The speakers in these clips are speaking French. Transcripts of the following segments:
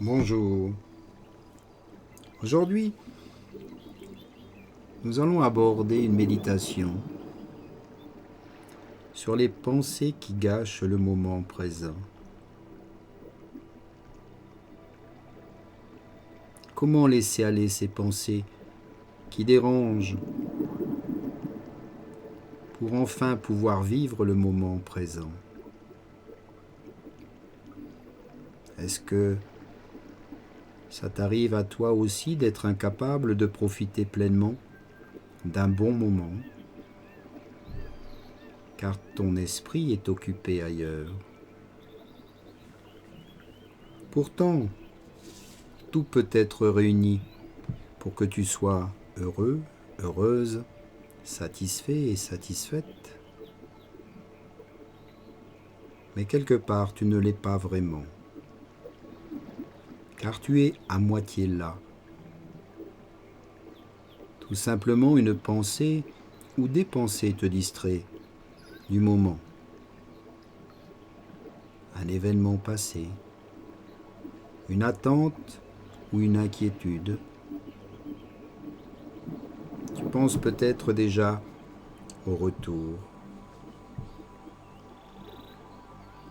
Bonjour. Aujourd'hui, nous allons aborder une méditation sur les pensées qui gâchent le moment présent. Comment laisser aller ces pensées qui dérangent pour enfin pouvoir vivre le moment présent? Est-ce que ça t'arrive à toi aussi d'être incapable de profiter pleinement d'un bon moment, car ton esprit est occupé ailleurs? Pourtant, tout peut être réuni pour que tu sois heureux, heureuse, satisfait et satisfaite. Mais quelque part, tu ne l'es pas vraiment, car tu es à moitié là. Tout simplement, une pensée ou des pensées te distraient du moment. Un événement passé, une attente ou une inquiétude. Tu penses peut-être déjà au retour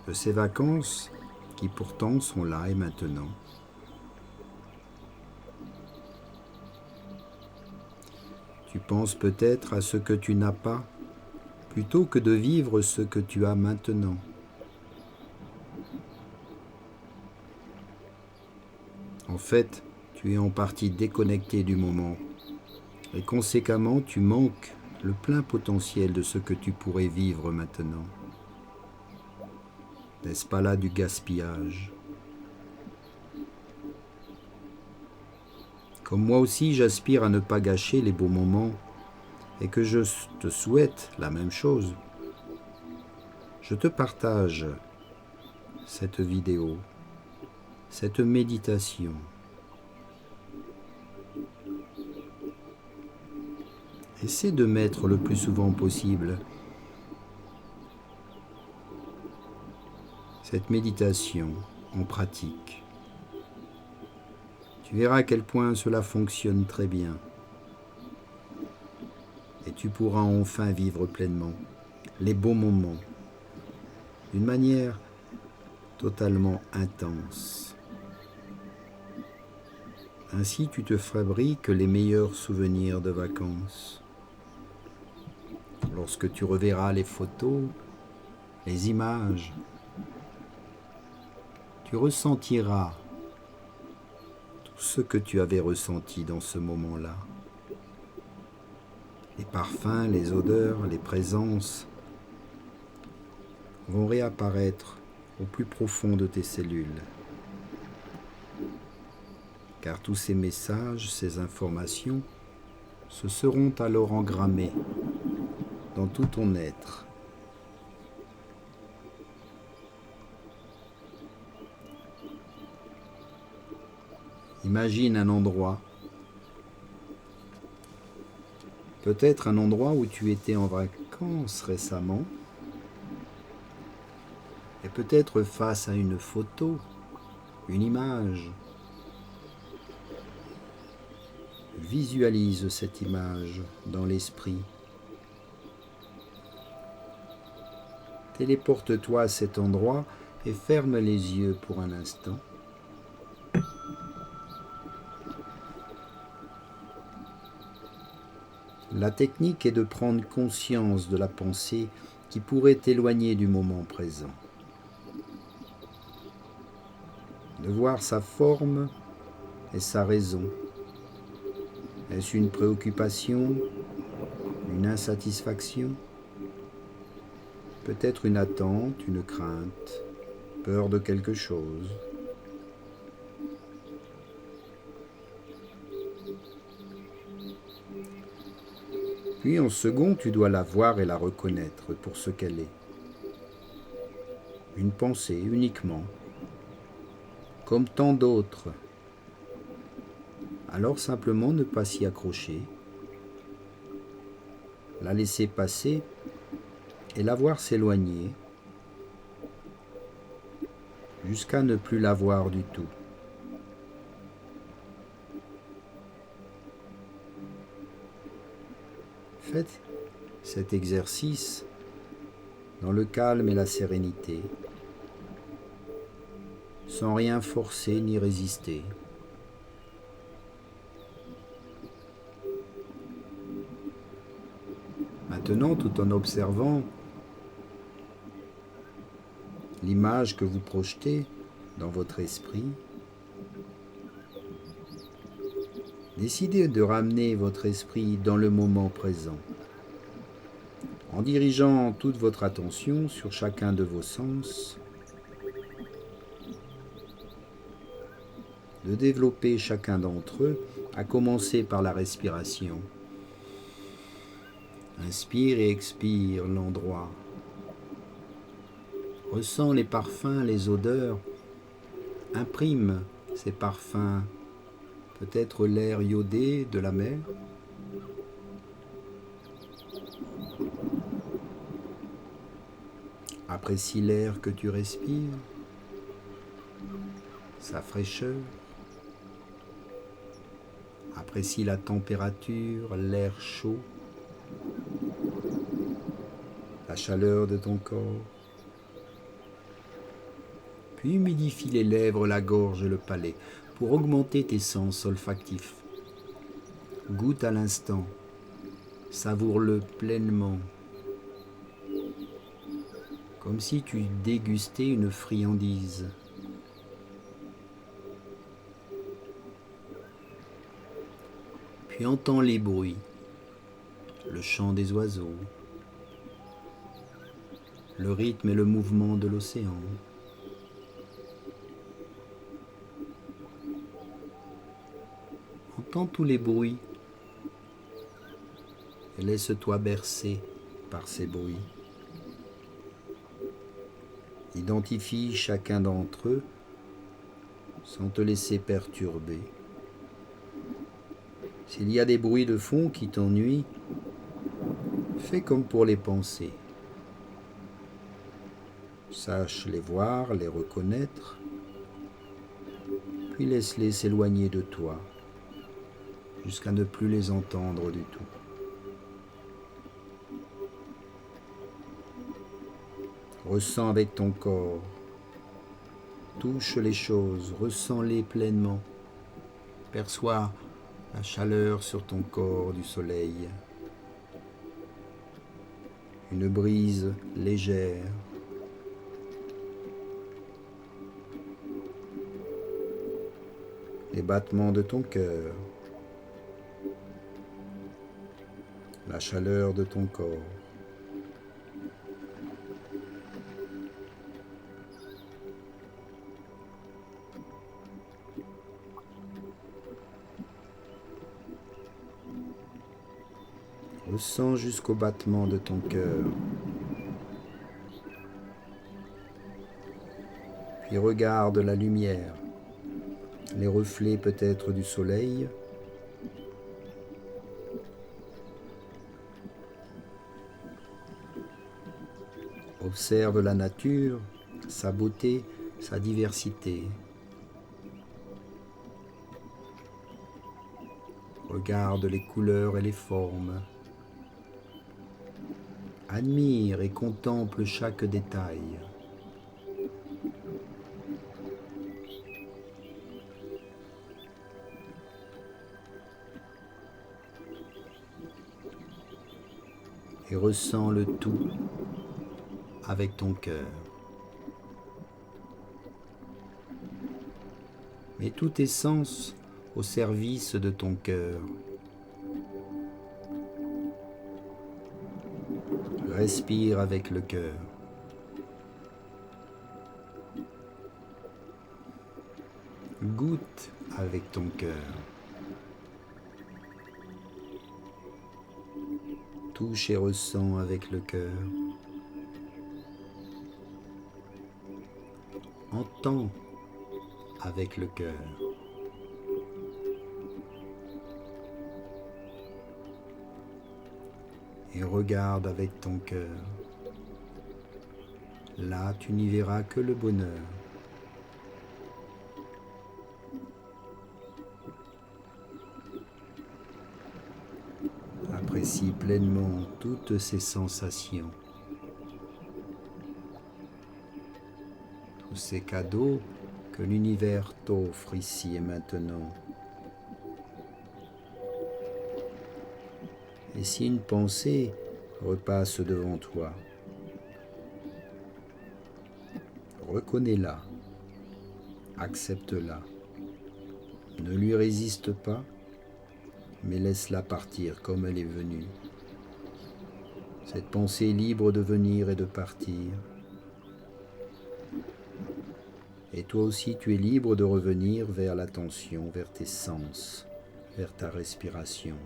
de ces vacances qui pourtant sont là et maintenant. Tu penses peut-être à ce que tu n'as pas, plutôt que de vivre ce que tu as maintenant. En fait, tu es en partie déconnecté du moment et conséquemment tu manques le plein potentiel de ce que tu pourrais vivre maintenant. N'est-ce pas là du gaspillage? Comme moi aussi, j'aspire à ne pas gâcher les beaux moments et que je te souhaite la même chose. Je te partage cette vidéo, cette méditation. Essaie de mettre le plus souvent possible cette méditation en pratique. Tu verras à quel point cela fonctionne très bien. Et tu pourras enfin vivre pleinement les beaux moments d'une manière totalement intense. Ainsi, tu te fabriques les meilleurs souvenirs de vacances. Lorsque tu reverras les photos, les images, tu ressentiras tout ce que tu avais ressenti dans ce moment-là. Les parfums, les odeurs, les présences vont réapparaître au plus profond de tes cellules. Car tous ces messages, ces informations, se seront alors engrammés dans tout ton être. Imagine un endroit, peut-être un endroit où tu étais en vacances récemment, et peut-être face à une photo, une image. Visualise cette image dans l'esprit. Téléporte-toi à cet endroit et ferme les yeux pour un instant. La technique est de prendre conscience de la pensée qui pourrait t'éloigner du moment présent. De voir sa forme et sa raison. Est-ce une préoccupation, une insatisfaction, peut-être une attente, une crainte, peur de quelque chose? Puis en second, tu dois la voir et la reconnaître pour ce qu'elle est. Une pensée uniquement, comme tant d'autres. Alors simplement ne pas s'y accrocher, la laisser passer et la voir s'éloigner jusqu'à ne plus la voir du tout. Faites cet exercice dans le calme et la sérénité, sans rien forcer ni résister. Maintenant, tout en observant l'image que vous projetez dans votre esprit, décidez de ramener votre esprit dans le moment présent, en dirigeant toute votre attention sur chacun de vos sens, de développer chacun d'entre eux, à commencer par la respiration. Inspire et expire l'endroit. Ressens les parfums, les odeurs. Imprime ces parfums, peut-être l'air iodé de la mer. Apprécie l'air que tu respires, sa fraîcheur. Apprécie la température, l'air chaud, la chaleur de ton corps. Puis humidifie les lèvres, la gorge et le palais pour augmenter tes sens olfactifs. Goûte à l'instant, savoure-le pleinement, comme si tu dégustais une friandise. Puis entends les bruits, le chant des oiseaux, le rythme et le mouvement de l'océan. Entends tous les bruits et laisse-toi bercer par ces bruits. Identifie chacun d'entre eux sans te laisser perturber. S'il y a des bruits de fond qui t'ennuient, fais comme pour les pensées. Sache les voir, les reconnaître, puis laisse-les s'éloigner de toi, jusqu'à ne plus les entendre du tout. Ressens avec ton corps, touche les choses, ressens-les pleinement, perçois la chaleur sur ton corps du soleil, une brise légère, les battements de ton cœur, la chaleur de ton corps. Ressens jusqu'au battement de ton cœur. Puis regarde la lumière, les reflets peut-être du soleil. Observe la nature, sa beauté, sa diversité. Regarde les couleurs et les formes. Admire et contemple chaque détail. Et ressens le tout avec ton cœur. Mets tous tes sens au service de ton cœur. Respire avec le cœur. Goûte avec ton cœur. Touche et ressens avec le cœur. Entends avec le cœur. Et regarde avec ton cœur. Là, tu n'y verras que le bonheur. Apprécie pleinement toutes ces sensations, tous ces cadeaux que l'univers t'offre ici et maintenant. Et si une pensée repasse devant toi, reconnais-la, accepte-la, ne lui résiste pas, mais laisse-la partir comme elle est venue. Cette pensée est libre de venir et de partir. Et toi aussi, tu es libre de revenir vers l'attention, vers tes sens, vers ta respiration.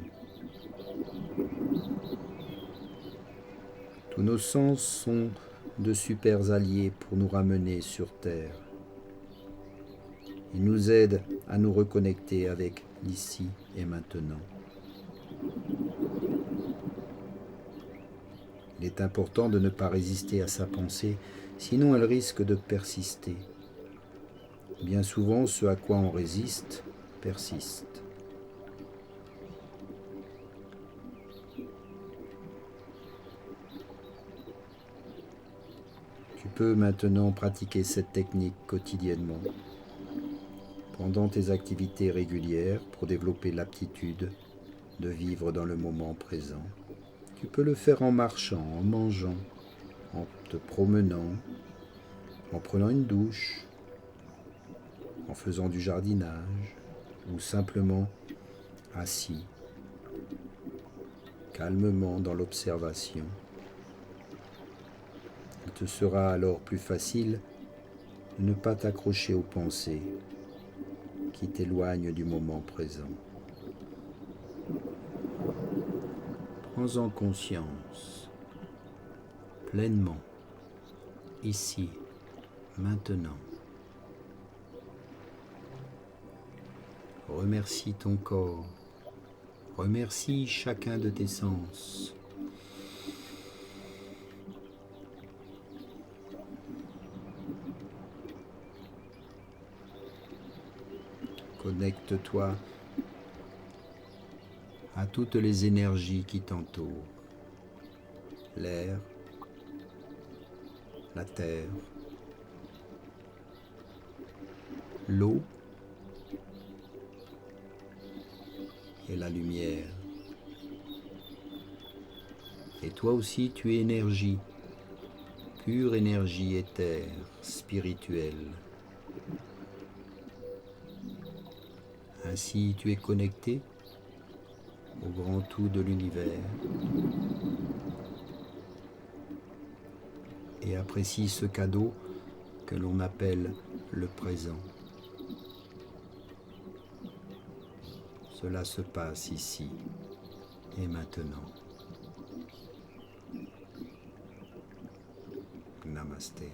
Tous nos sens sont de super alliés pour nous ramener sur Terre. Ils nous aident à nous reconnecter avec l'ici et maintenant. Il est important de ne pas résister à sa pensée, sinon elle risque de persister. Bien souvent, ce à quoi on résiste persiste. Tu peux maintenant pratiquer cette technique quotidiennement, pendant tes activités régulières pour développer l'aptitude de vivre dans le moment présent. Tu peux le faire en marchant, en mangeant, en te promenant, en prenant une douche, en faisant du jardinage ou simplement assis, calmement dans l'observation. Il te sera alors plus facile de ne pas t'accrocher aux pensées qui t'éloignent du moment présent. Prends-en conscience pleinement, ici, maintenant. Remercie ton corps, remercie chacun de tes sens. Connecte-toi à toutes les énergies qui t'entourent. L'air, la terre, l'eau et la lumière. Et toi aussi tu es énergie, pure énergie éthère, spirituelle. Ainsi tu es connecté au grand tout de l'univers et apprécie ce cadeau que l'on appelle le présent. Cela se passe ici et maintenant. Namasté.